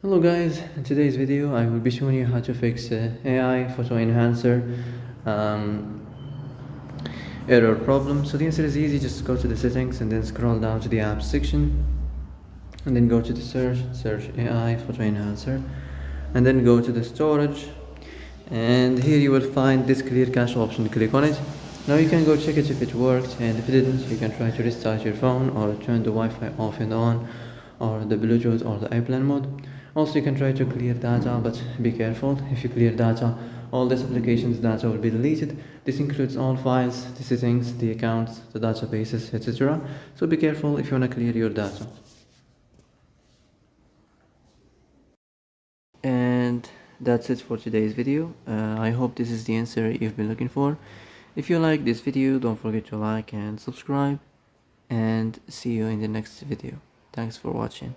Hello guys, in today's video I will be showing you how to fix AI photo enhancer error problem. So the answer is easy, just go to the settings and then scroll down to the apps section and then go to the search AI photo enhancer and then go to the storage, and here you will find this clear cache option. Click on it. Now you can go check it if it worked, and if it didn't you can try to restart your phone or turn the Wi-Fi off and on, or the Bluetooth or the airplane mode. Also you can try to clear data, but be careful. If you clear data, all this application's data will be deleted. This includes all files, the settings, the accounts, the databases, etc. So be careful if you want to clear your data. And that's it for today's video. I hope this is the answer you've been looking for. If you like this video, don't forget to like and subscribe, and see you in the next video. Thanks for watching.